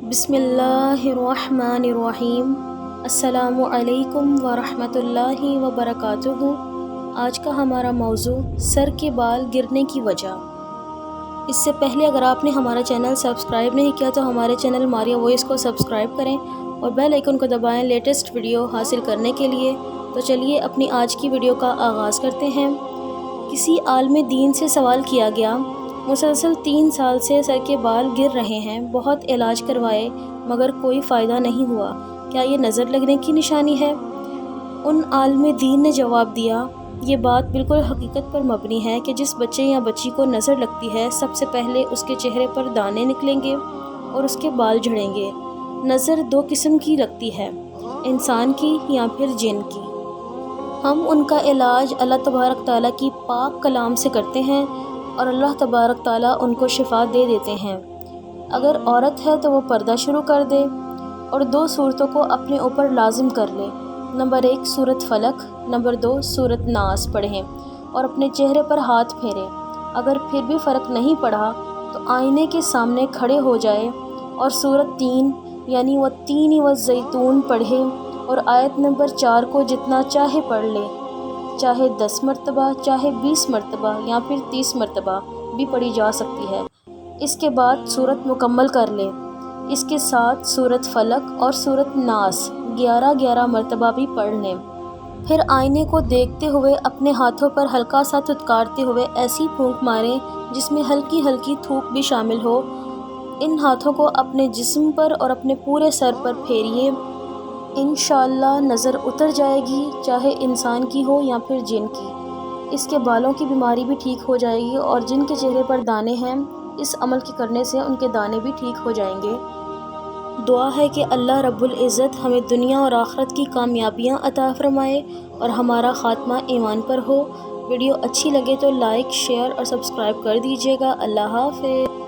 بسم اللہ الرحمن الرحیم۔ السلام علیکم ورحمۃ اللہ وبرکاتہ۔ آج کا ہمارا موضوع سر کے بال گرنے کی وجہ۔ اس سے پہلے اگر آپ نے ہمارا چینل سبسکرائب نہیں کیا تو ہمارے چینل ماریا وائس کو سبسکرائب کریں اور بیل آئیکن کو دبائیں لیٹسٹ ویڈیو حاصل کرنے کے لیے۔ تو چلیے اپنی آج کی ویڈیو کا آغاز کرتے ہیں۔ کسی عالم دین سے سوال کیا گیا، مسلسل 3 سال سے سر کے بال گر رہے ہیں، بہت علاج کروائے مگر کوئی فائدہ نہیں ہوا، کیا یہ نظر لگنے کی نشانی ہے؟ ان عالم دین نے جواب دیا، یہ بات بالکل حقیقت پر مبنی ہے کہ جس بچے یا بچی کو نظر لگتی ہے سب سے پہلے اس کے چہرے پر دانے نکلیں گے اور اس کے بال جھڑیں گے۔ نظر 2 قسم کی لگتی ہے، انسان کی یا پھر جن کی۔ ہم ان کا علاج اللہ تبارک تعالیٰ کی پاک کلام سے کرتے ہیں اور اللہ تبارک تعالیٰ ان کو شفا دے دیتے ہیں۔ اگر عورت ہے تو وہ پردہ شروع کر دے اور 2 صورتوں کو اپنے اوپر لازم کر لے۔ نمبر 1 سورۃ فلق، نمبر 2 سورۃ ناس پڑھیں اور اپنے چہرے پر ہاتھ پھیریں۔ اگر پھر بھی فرق نہیں پڑا تو آئینے کے سامنے کھڑے ہو جائے اور سورۃ 3 یعنی والتین والزیتون پڑھے اور آیت نمبر 4 کو جتنا چاہے پڑھ لے، چاہے 10 مرتبہ، چاہے 20 مرتبہ یا پھر 30 مرتبہ بھی پڑھی جا سکتی ہے۔ اس کے بعد سورت مکمل کر لے۔ اس کے ساتھ سورت فلق اور سورت ناس 11 مرتبہ بھی پڑھ لیں۔ پھر آئینے کو دیکھتے ہوئے اپنے ہاتھوں پر ہلکا سا تھتکارتے ہوئے ایسی پھونک ماریں جس میں ہلکی ہلکی تھوک بھی شامل ہو۔ ان ہاتھوں کو اپنے جسم پر اور اپنے پورے سر پر پھیریے، انشاءاللہ نظر اتر جائے گی، چاہے انسان کی ہو یا پھر جن کی۔ اس کے بالوں کی بیماری بھی ٹھیک ہو جائے گی اور جن کے چہرے پر دانے ہیں اس عمل کے کرنے سے ان کے دانے بھی ٹھیک ہو جائیں گے۔ دعا ہے کہ اللہ رب العزت ہمیں دنیا اور آخرت کی کامیابیاں عطا فرمائے اور ہمارا خاتمہ ایمان پر ہو۔ ویڈیو اچھی لگے تو لائک، شیئر اور سبسکرائب کر دیجیے گا۔ اللہ حافظ۔